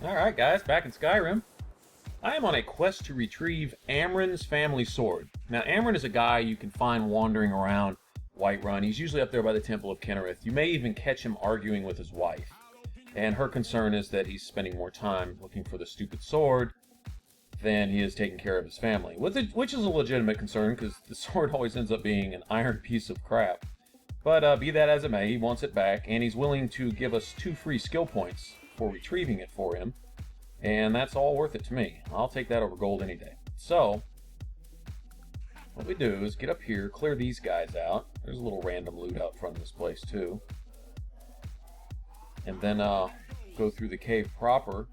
Alright guys, back in Skyrim. I am on a quest to retrieve Amren'S family sword. Now Amren is a guy you can find wandering around Whiterun. He's usually up there by the Temple of Kinnereth. You may even catch him arguing with his wife. And her concern is that he's spending more time looking for the stupid sword than he is taking care of his family. Which is a legitimate concern, because the sword always ends up being an iron piece of crap. But be that as it may, he wants it back, and he's willing to give us 2 free skill points for retrieving it for him. And that's all worth it to me. I'll take that over gold any day. So, what we do is get up here, clear these guys out. There's a little random loot out front of this place too. And then go through the cave proper.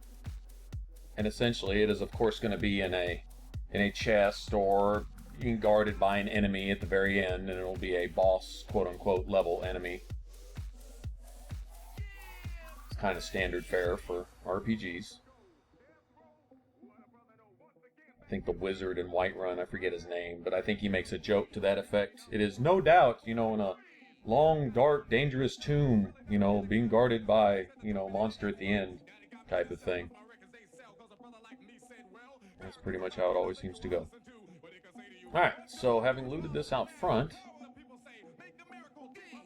And essentially it is of course going to be in a chest, or being guarded by an enemy at the very end, and it'll be a boss quote-unquote level enemy. It's kind of standard fare for RPGs. I think the wizard in Whiterun, I forget his name, but I think he makes a joke to that effect. It is no doubt, in a long, dark, dangerous tomb, being guarded by, a monster at the end type of thing. That's pretty much how it always seems to go. Alright, so having looted this out front,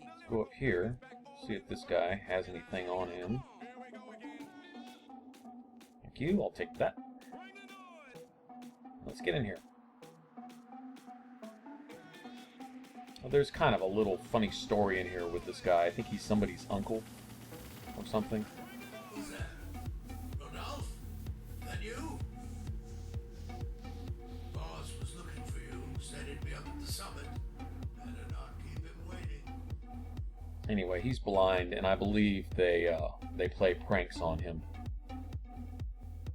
let's go up here, see if this guy has anything on him. Thank you, I'll take that. Let's get in here. Well, there's kind of a little funny story in here with this guy. I think he's somebody's uncle or something. Who's that? Rodolphe? Is that you? Boss was looking for you. Said he'd be up at the summit. Better not keep him waiting. Anyway, he's blind, and I believe they play pranks on him,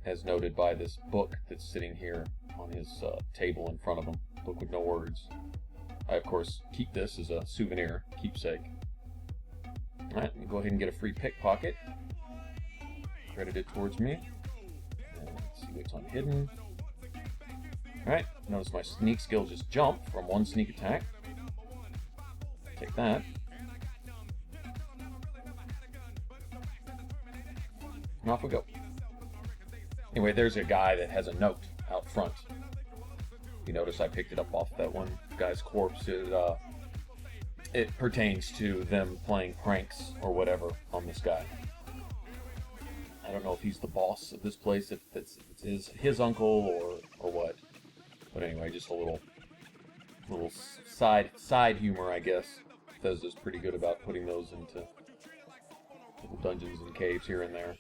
as noted by this book that's sitting here on his table in front of him. Book with no words. I, of course, keep this as a souvenir, keepsake. Alright, let me go ahead and get a free pickpocket. Credit it towards me. And let's see what's on hidden. Alright, notice my sneak skill just jumped from 1 sneak attack. Take that. And off we go. Anyway, there's a guy that has a note out front. You notice I picked it up off that one guy's corpse. It pertains to them playing pranks or whatever on this guy. I don't know if he's the boss of this place, if it's his uncle or what. But anyway, just a little side humor, I guess. Bethesda's pretty good about putting those into little dungeons and caves here and there.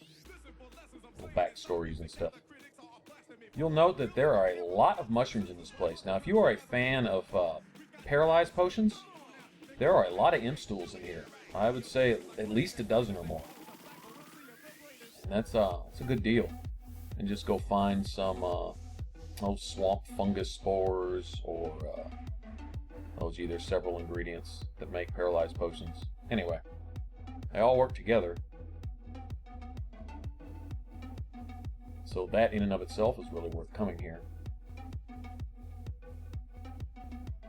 Little backstories and stuff. You'll note that there are a lot of mushrooms in this place. Now, if you are a fan of paralyzed potions, there are a lot of imp stools in here. I would say at least a dozen or more. And that's a good deal. And just go find some swamp fungus spores, or gee, there's several ingredients that make paralyzed potions. Anyway, they all work together. So that in and of itself is really worth coming here.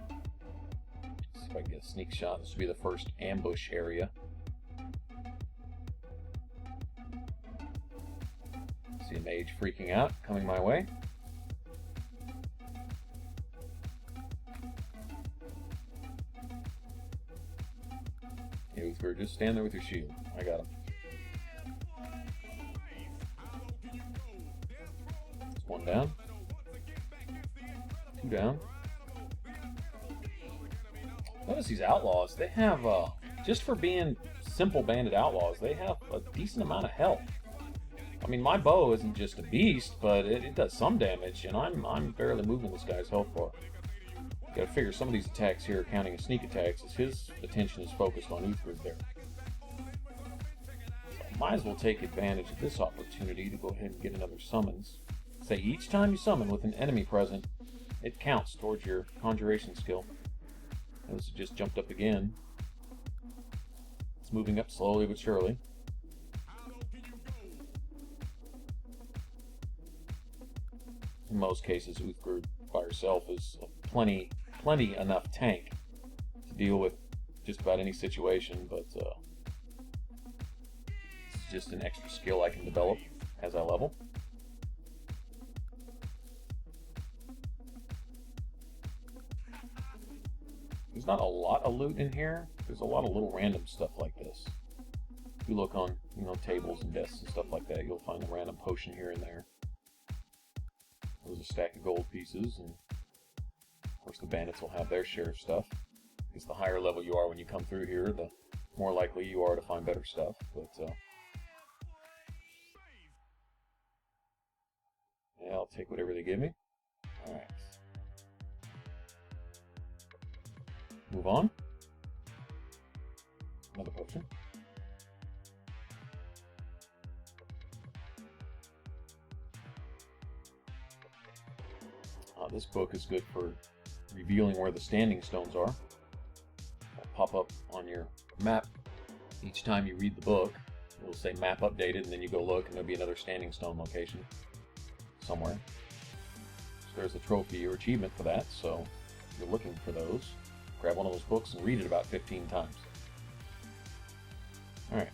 Let's see if I can get a sneak shot. This will be the first ambush area. See a mage freaking out, coming my way. Hey, Uthgerd, just stand there with your shield. I got him. One down. 2 down. Notice these outlaws, they have, just for being simple bandit outlaws, they have a decent amount of health. I mean, my bow isn't just a beast, but it does some damage, and I'm barely moving this guy's health bar. Gotta figure some of these attacks here, counting as sneak attacks, as his attention is focused on Uthgerd there. So might as well take advantage of this opportunity to go ahead and get another summons. Say, each time you summon with an enemy present, it counts towards your conjuration skill. Notice it just jumped up again. It's moving up slowly but surely. In most cases, Uthgerd by herself is plenty enough tank to deal with just about any situation, but it's just an extra skill I can develop as I level. There's not a lot of loot in here. There's a lot of little random stuff like this. If you look on, you know, tables and desks and stuff like that, you'll find a random potion here and there. There's a stack of gold pieces, and of course the bandits will have their share of stuff. Because the higher level you are when you come through here, the more likely you are to find better stuff. But yeah, I'll take whatever they give me. Alright. Move on. Another potion. This book is good for revealing where the standing stones are. They'll pop up on your map each time you read the book. It'll say map updated, and then you go look, and there'll be another standing stone location somewhere. So there's a trophy or achievement for that, so if you're looking for those, grab one of those books and read it about 15 times. Alright.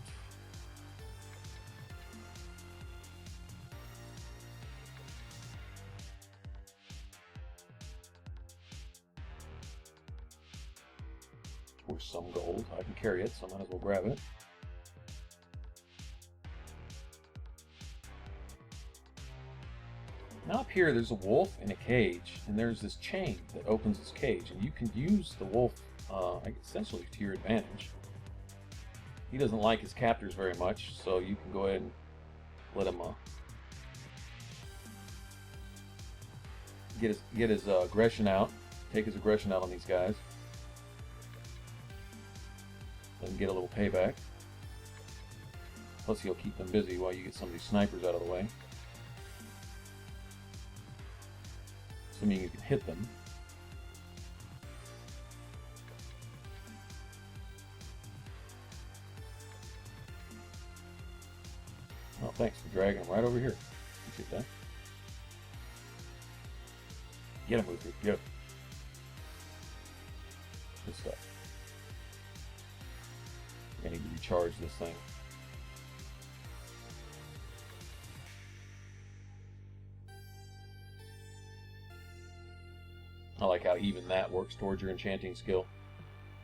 Worth some gold. I can carry it, so I might as well grab it. Now up here there's a wolf in a cage, and there's this chain that opens this cage, and you can use the wolf essentially to your advantage. He doesn't like his captors very much, so you can go ahead and let him get his aggression out, take his aggression out on these guys. Let him get a little payback. Plus he'll keep them busy while you get some of these snipers out of the way. Assuming you can hit them. Oh, thanks for dragging him right over here. Appreciate that. Get him, Uthgerd. Get him. Good stuff. I need to recharge this thing. I like how even that works towards your enchanting skill.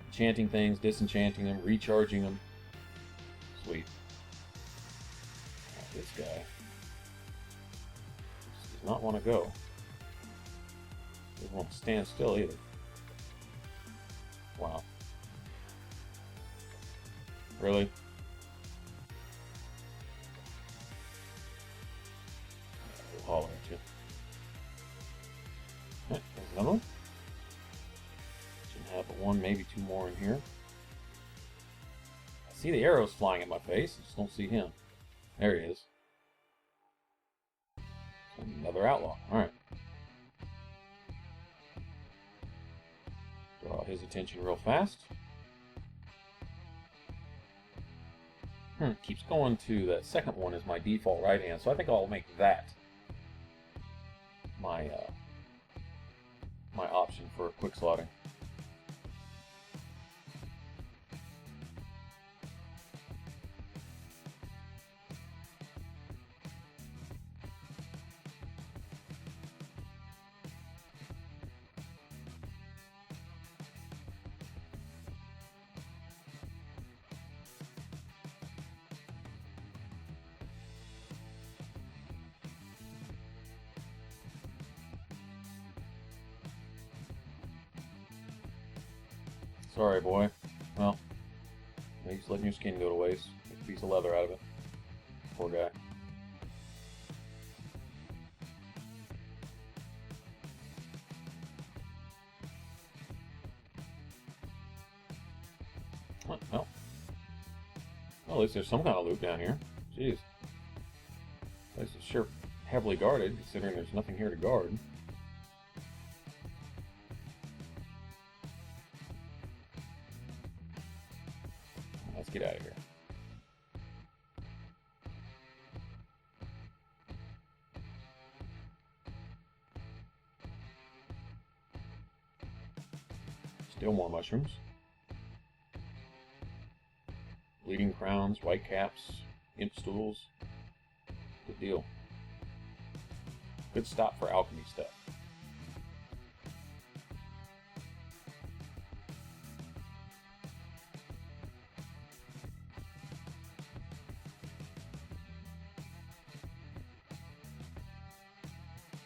Enchanting things, disenchanting them, recharging them. Sweet. This guy does not want to go. Doesn't want to stand still either. Wow. Really? I'll holler at you. There's another one. Should have one, maybe two more in here. I see the arrows flying at my face. I just don't see him. There he is. Another outlaw. Alright. Draw his attention real fast. Keeps going to that second one is my default right hand, so I think I'll make that my my option for quick slotting. Sorry, boy. Well, he's letting your skin go to waste. Get a piece of leather out of it. Poor guy. What? No. Well, at least there's some kind of loot down here. Jeez. This is sure heavily guarded, considering there's nothing here to guard. Let's get out of here. Still more mushrooms. Bleeding crowns, white caps, imp stools. Good deal. Good stop for alchemy stuff.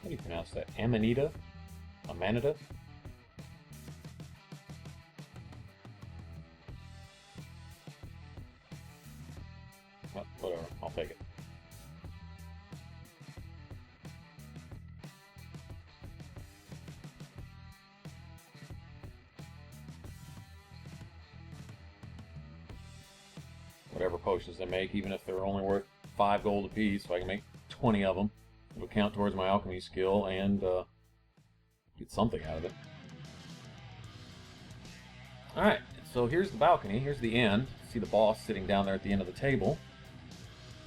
How do you pronounce that? Amanita? Amanita? Well, whatever, I'll take it. Whatever potions they make, even if they're only worth 5 gold apiece, so I can make 20 of them. It'll count towards my alchemy skill and get something out of it. Alright, so here's the balcony, here's the end. See the boss sitting down there at the end of the table.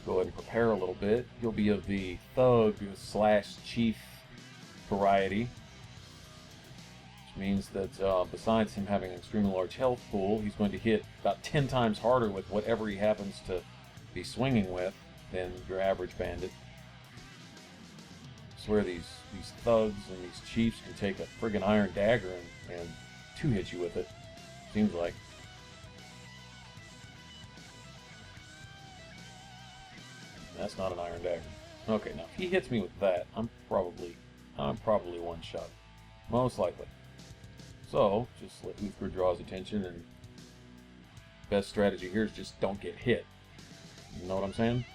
Go ahead and prepare a little bit. He'll be of the thug / chief variety. Which means that besides him having an extremely large health pool, he's going to hit about 10 times harder with whatever he happens to be swinging with than your average bandit. I swear these thugs and these chiefs can take a friggin' iron dagger and two-hit you with it. Seems like. That's not an iron dagger. Okay, now if he hits me with that, I'm probably one shot. Most likely. So, just let Uthgerd draw his attention, and best strategy here is just don't get hit. You know what I'm saying?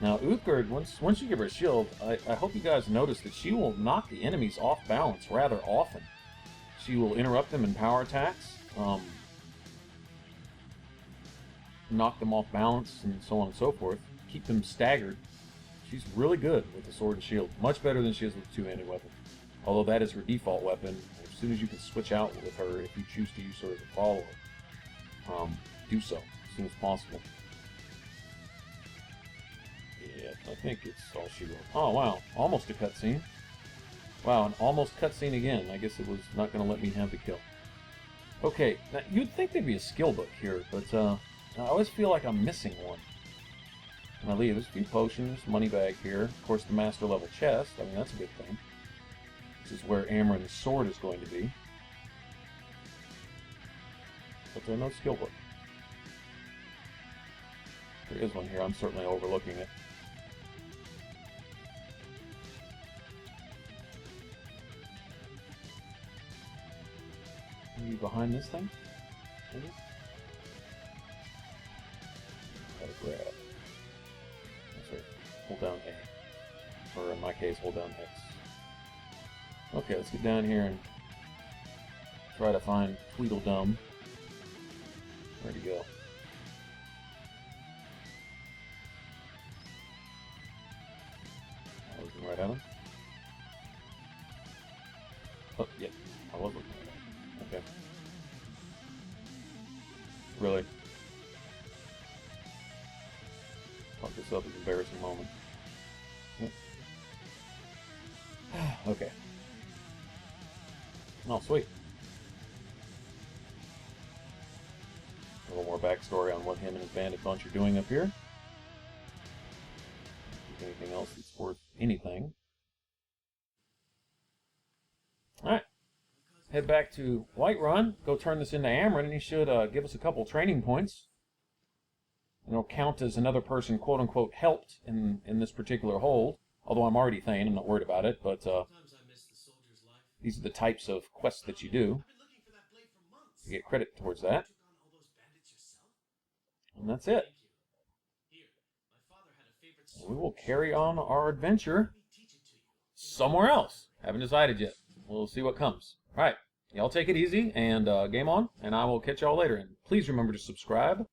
Now, Uthgerd, once you give her a shield, I hope you guys notice that she will knock the enemies off balance rather often. She will interrupt them in power attacks, knock them off balance, and so on and so forth. Keep them staggered. She's really good with the sword and shield. Much better than she is with the two-handed weapon. Although that is her default weapon. As soon as you can switch out with her, if you choose to use her as a follower, do so as soon as possible. Yeah, I think it's all she wrote. Oh, wow. Almost a cutscene. Wow, an almost cutscene again. I guess it was not going to let me have the kill. Okay, now you'd think there'd be a skill book here, but I always feel like I'm missing one. And I leave. There's a few potions, money bag here. Of course, the master level chest. I mean, that's a good thing. This is where Amren'S sword is going to be. But there's no skill book. There is one here. I'm certainly overlooking it. Are you behind this thing? Maybe? Gotta grab. That's right. Hold down A. Or in my case, hold down X. Okay, let's get down here and try to find Tweedledum. Where'd he go? I was looking right at him. Oh, yeah. I was looking at him. Okay. Really? Fuck this up, an embarrassing moment. Okay. Oh, sweet. A little more backstory on what him and his bandit bunch are doing up here. Anything else that's worth anything. Alright. Head back to Whiterun. Go turn this into Amren, and he should give us a couple training points. And it'll count as another person, quote-unquote, helped in this particular hold. Although I'm already Thane, I'm not worried about it, but these are the types of quests that you do. You get credit towards that. And that's it. And we will carry on our adventure somewhere else. Haven't decided yet. We'll see what comes. Alright, y'all take it easy, and game on, and I will catch y'all later. And please remember to subscribe,